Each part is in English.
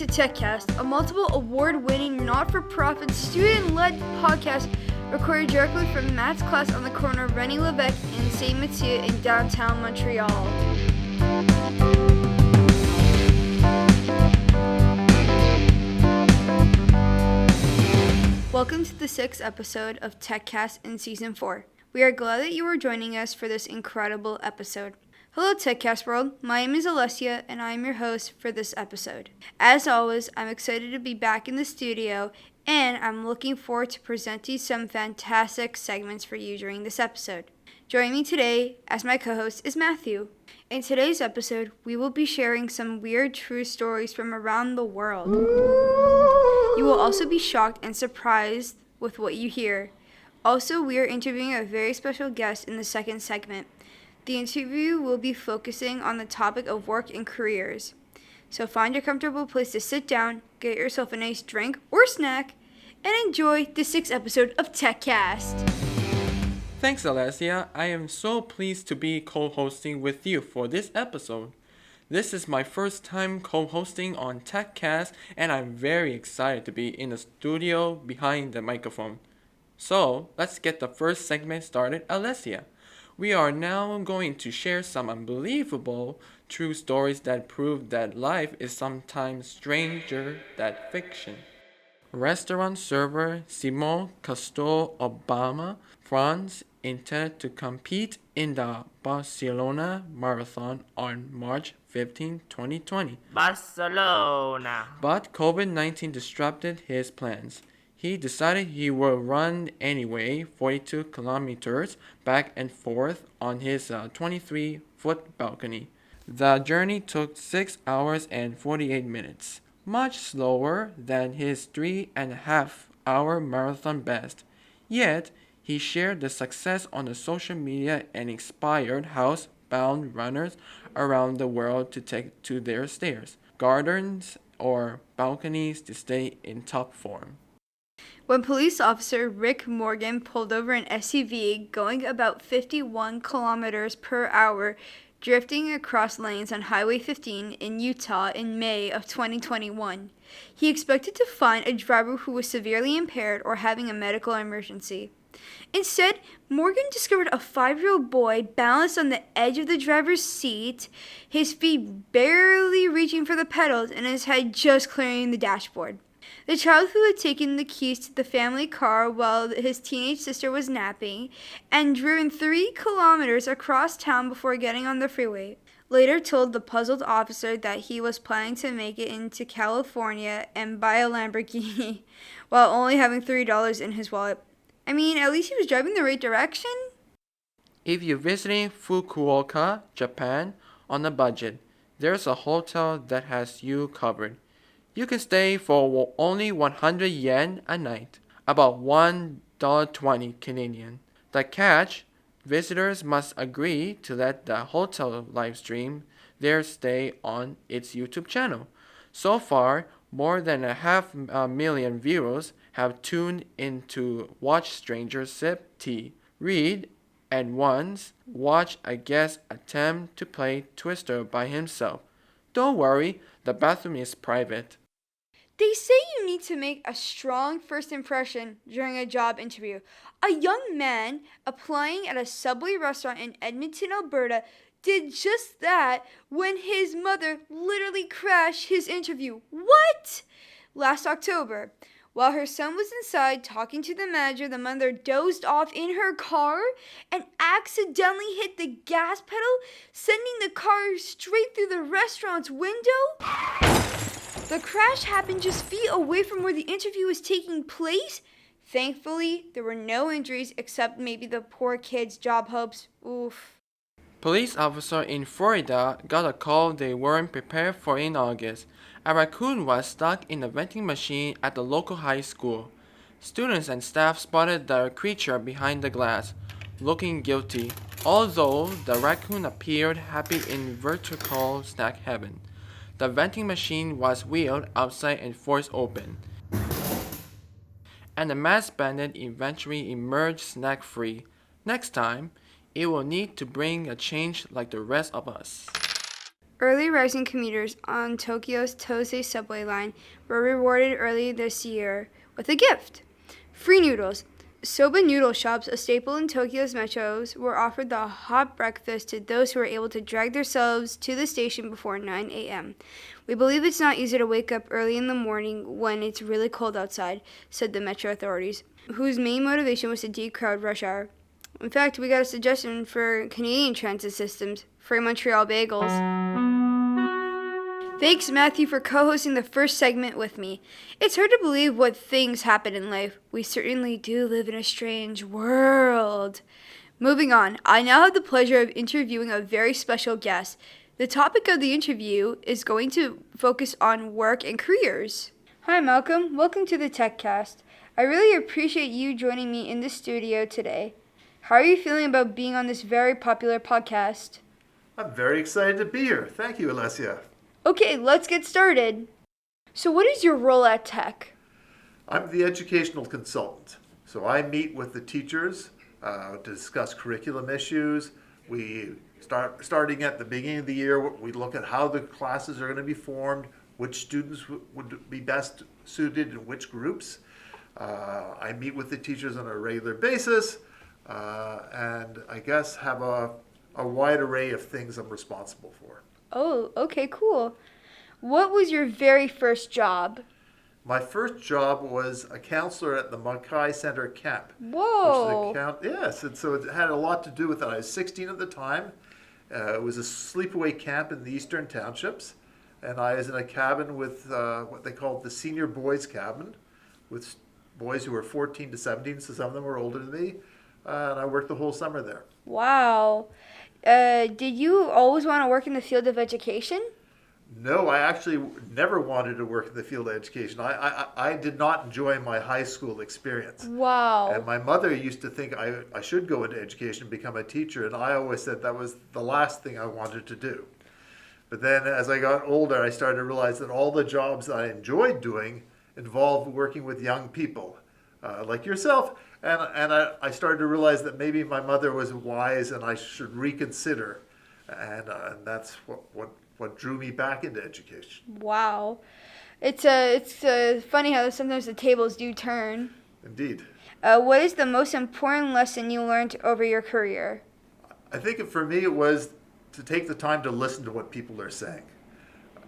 TECCast, a multiple award-winning, not-for-profit, student-led podcast recorded directly from Matt's class on the corner of René Lévesque and St. Mathieu in downtown Montreal. Welcome to the 6th episode of TECCast in Season 4. We are glad that you are joining us for this incredible episode. Hello TECCast world, my name is Alessia and I am your host for this episode. As always, I'm excited to be back in the studio and I'm looking forward to presenting some fantastic segments for you during this episode. Joining me today as my co-host is Matthew. In today's episode, we will be sharing some weird true stories from around the world. You will also be shocked and surprised with what you hear. Also, we are interviewing a very special guest in the second segment. The interview will be focusing on the topic of work and careers. So find a comfortable place to sit down, get yourself a nice drink or snack, and enjoy the 6th episode of TECCast. Thanks, Alessia. I am so pleased to be co-hosting with you for this episode. This is my first time co-hosting on TECCast, and I'm very excited to be in the studio behind the microphone. So, let's get the first segment started, Alessia. We are now going to share some unbelievable true stories that prove that life is sometimes stranger than fiction. Restaurant server Simon Castor Obama, France, intended to compete in the Barcelona Marathon on March 15, 2020. Barcelona. But COVID-19 disrupted his plans. He decided he would run anyway, 42 kilometers back and forth on his 23-foot balcony. The journey took 6 hours and 48 minutes, much slower than his 3.5-hour marathon best. Yet, he shared the success on the social media and inspired housebound runners around the world to take to their stairs, gardens, or balconies to stay in top form. When police officer Rick Morgan pulled over an SUV going about 51 kilometers per hour, drifting across lanes on Highway 15 in Utah in May of 2021, he expected to find a driver who was severely impaired or having a medical emergency. Instead, Morgan discovered a 5-year-old boy balanced on the edge of the driver's seat, his feet barely reaching for the pedals and his head just clearing the dashboard. The child, who had taken the keys to the family car while his teenage sister was napping and driven 3 kilometers across town before getting on the freeway, later told the puzzled officer that he was planning to make it into California and buy a Lamborghini while only having $3 in his wallet. I mean, at least he was driving the right direction. If you're visiting Fukuoka, Japan, on a budget, there's a hotel that has you covered. You can stay for only 100 yen a night, about $1.20 Canadian. The catch, visitors must agree to let the hotel live stream their stay on its YouTube channel. So far, more than 500,000 viewers have tuned in to watch strangers sip tea, read, and once watch a guest attempt to play Twister by himself. Don't worry, the bathroom is private. They say you need to make a strong first impression during a job interview. A young man applying at a Subway restaurant in Edmonton, Alberta, did just that when his mother literally crashed his interview. What? Last October, while her son was inside talking to the manager, the mother dozed off in her car and accidentally hit the gas pedal, sending the car straight through the restaurant's window. The crash happened just feet away from where the interview was taking place. Thankfully, there were no injuries except maybe the poor kid's job hopes. Oof. Police officer in Florida got a call they weren't prepared for in August. A raccoon was stuck in a vending machine at the local high school. Students and staff spotted the creature behind the glass, looking guilty, although the raccoon appeared happy in vertical snack heaven. The vending machine was wheeled outside and forced open, and the masked bandit eventually emerged snack-free. Next time, it will need to bring a change like the rest of us. Early rising commuters on Tokyo's Tosei subway line were rewarded early this year with a gift. Free noodles. Soba noodle shops, a staple in Tokyo's metros, were offered the hot breakfast to those who were able to drag themselves to the station before 9 a.m. We believe it's not easy to wake up early in the morning when it's really cold outside, said the metro authorities, whose main motivation was to decrowd rush hour. In fact, we got a suggestion for Canadian transit systems, free Montreal bagels. Thanks, Matthew, for co-hosting the first segment with me. It's hard to believe what things happen in life. We certainly do live in a strange world. Moving on, I now have the pleasure of interviewing a very special guest. The topic of the interview is going to focus on work and careers. Hi, Malcolm. Welcome to the TechCast. I really appreciate you joining me in the studio today. How are you feeling about being on this very popular podcast? I'm very excited to be here. Thank you, Alessia. Okay, let's get started. So what is your role at TECC? I'm the educational consultant. So I meet with the teachers to discuss curriculum issues. Starting at the beginning of the year, we look at how the classes are going to be formed, which students would be best suited in which groups. I meet with the teachers on a regular basis, and I guess have a wide array of things I'm responsible for. Oh, okay, cool. What was your very first job? My first job was a counselor at the Mackay Center camp. Whoa. Yes, and so it had a lot to do with that. I was 16 at the time. It was a sleepaway camp in the Eastern Townships, and I was in a cabin with what they called the senior boys cabin, with boys who were 14 to 17, so some of them were older than me, and I worked the whole summer there. Wow. Did you always want to work in the field of education? No, I actually never wanted to work in the field of education. I did not enjoy my high school experience. Wow. And my mother used to think I should go into education and become a teacher, and I always said that was the last thing I wanted to do. But then as I got older, I started to realize that all the jobs that I enjoyed doing involved working with young people, like yourself. And I started to realize that maybe my mother was wise and I should reconsider. And that's what drew me back into education. Wow. It's funny how sometimes the tables do turn. Indeed. What is the most important lesson you learned over your career? I think for me it was to take the time to listen to what people are saying.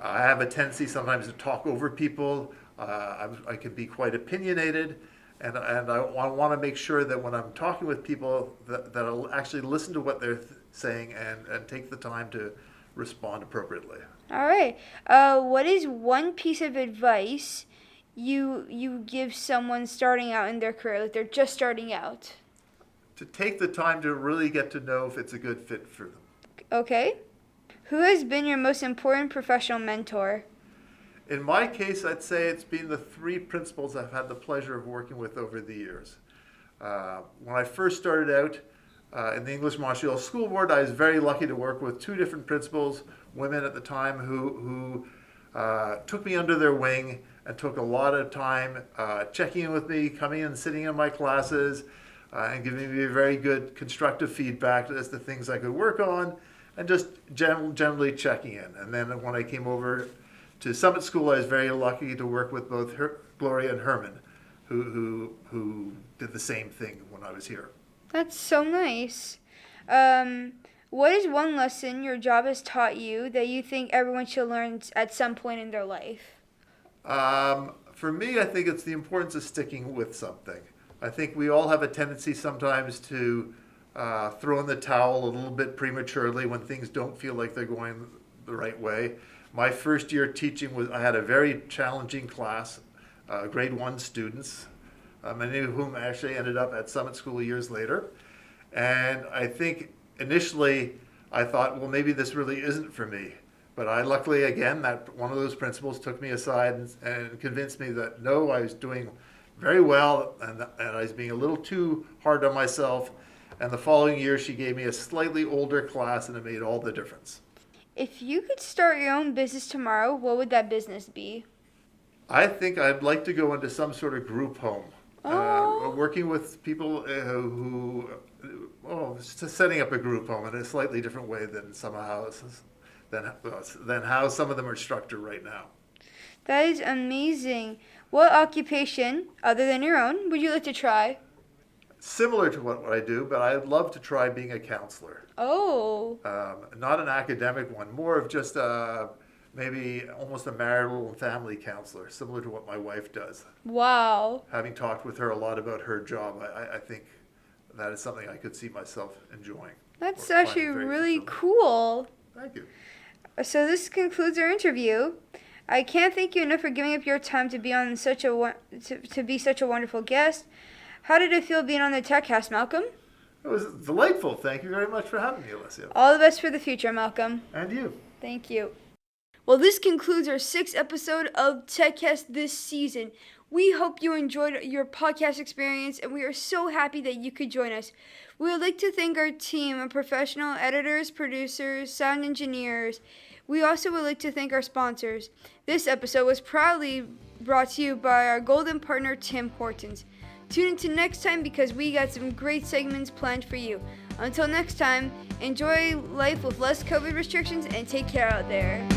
I have a tendency sometimes to talk over people. I can be quite opinionated. And I want to make sure that when I'm talking with people that I'll actually listen to what they're saying and take the time to respond appropriately. All right. What is one piece of advice you give someone starting out in their career, like they're just starting out? To take the time to really get to know if it's a good fit for them. Okay. Who has been your most important professional mentor? In my case, I'd say it's been the three principals I've had the pleasure of working with over the years. When I first started out in the English Montreal School Board, I was very lucky to work with two different principals, women at the time, who took me under their wing and took a lot of time checking in with me, coming in and sitting in my classes, and giving me very good constructive feedback as to things I could work on, and just generally checking in. And then when I came over to Summit School, I was very lucky to work with both Gloria and Herman, who did the same thing when I was here. That's so nice. What is one lesson your job has taught you that you think everyone should learn at some point in their life? For me, I think it's the importance of sticking with something. I think we all have a tendency sometimes to throw in the towel a little bit prematurely when things don't feel like they're going the right way. My first year teaching I had a very challenging class, grade 1 students, many of whom actually ended up at Summit School years later. And I think initially I thought, well, maybe this really isn't for me. But I luckily, again, that one of those principals took me aside and convinced me that no, I was doing very well and I was being a little too hard on myself. And the following year she gave me a slightly older class, and it made all the difference. If you could start your own business tomorrow, what would that business be? I think I'd like to go into some sort of group home. Working with people setting up a group home in a slightly different way than summer houses than how some of them are structured right now. That is amazing. What occupation, other than your own, would you like to try? Similar to what I do, but I'd love to try being a counselor. Oh, Not an academic one, more of just maybe almost a marital and family counselor, similar to what my wife does. wow. Having talked with her a lot about her job, I think that is something I could see myself enjoying. That's or actually finding very really fulfilling. cool. Thank you. So this concludes our interview. I can't thank you enough for giving up your time to be on to be such a wonderful guest. How did it feel being on the TECCast, Malcolm? It was delightful. Thank you very much for having me, Alessia. All the best for the future, Malcolm. And you. Thank you. Well, this concludes our 6th episode of TECCast this season. We hope you enjoyed your podcast experience, and we are so happy that you could join us. We would like to thank our team of professional editors, producers, sound engineers. We also would like to thank our sponsors. This episode was proudly brought to you by our golden partner, Tim Hortons. Tune in to next time because we got some great segments planned for you. Until next time, enjoy life with less COVID restrictions and take care out there.